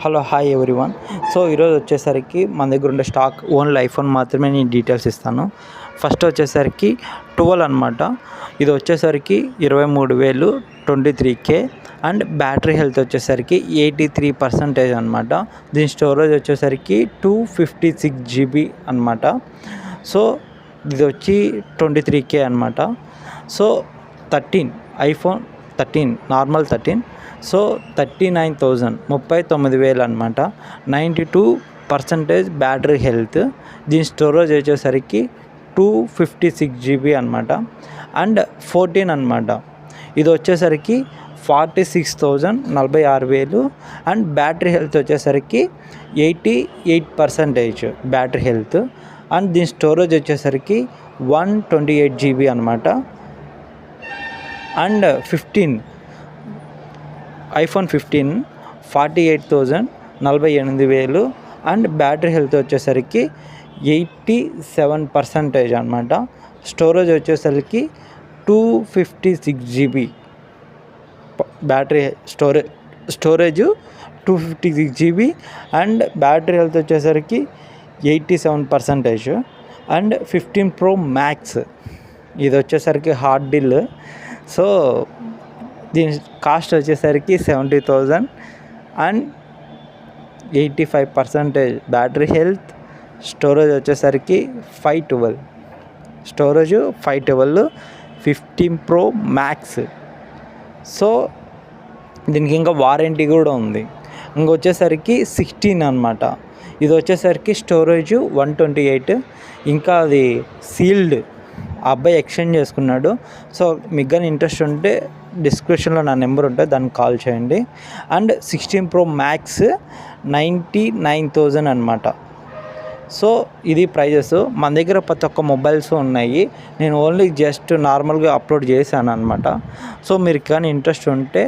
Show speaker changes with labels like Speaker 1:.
Speaker 1: Hello hi everyone. So ఈరోజు వచ్చేసరికి మన దగ్గర ఉండే స్టాక్ ఓన్లీ ఐఫోన్ మాత్రమే నేను డీటెయిల్స్ ఇస్తాను. ఫస్ట్ వచ్చేసరికి 12 అనమాట. ఇది వచ్చేసరికి 23,000 23K అండ్ బ్యాటరీ హెల్త్ వచ్చేసరికి 83% అనమాట. దీని స్టోరేజ్ వచ్చేసరికి 256GB అనమాట. సో ఇది వచ్చి 23K అనమాట. సో 13 ఐఫోన్ 13 నార్మల్ 13 సో 39,000 39,000 అనమాట. 92% బ్యాటరీ హెల్త్. దీని స్టోరేజ్ వచ్చేసరికి 256GB అనమాట. అండ్ 14 అనమాట. ఇది వచ్చేసరికి 46,000 46,000 అండ్ బ్యాటరీ హెల్త్ వచ్చేసరికి 88% బ్యాటరీ హెల్త్. అండ్ దీని స్టోరేజ్ వచ్చేసరికి 128GB అనమాట. And 15 iPhone 15 48,000 48,000 and battery health వచ్చేసరికి 87% అనమాట. స్టోరేజ్ వచ్చేసరికి 256GB battery storage 256GB and battery health వచ్చేసరికి 87%. అండ్ 15 Pro Max ఇది వచ్చేసరికి హాట్ డీల్. సో దీని కాస్ట్ వచ్చేసరికి 70,000 అండ్ 85% బ్యాటరీ హెల్త్. స్టోరేజ్ వచ్చేసరికి 512 స్టోరేజ్ 512 15 Pro Max. సో దీనికి ఇంకా వారంటీ కూడా ఉంది. ఇంకొచ్చేసరికి 16 అనమాట. ఇది వచ్చేసరికి స్టోరేజ్ 128 ఇంకా అది సీల్డ్. ఆ అబ్బాయి ఎక్స్చేంజ్ చేసుకున్నాడు. సో మీకు కానీ ఇంట్రెస్ట్ ఉంటే డిస్క్రిప్షన్లో నా నెంబర్ ఉంటుంది, దానికి కాల్ చేయండి. అండ్ 16 Pro Max 99,000 అనమాట. సో ఇది ప్రైజెస్. మన దగ్గర ప్రతి ఒక్క మొబైల్స్ ఉన్నాయి. నేను ఓన్లీ జస్ట్ నార్మల్గా అప్లోడ్ చేశాను అనమాట. సో మీరు కానీ ఇంట్రెస్ట్ ఉంటే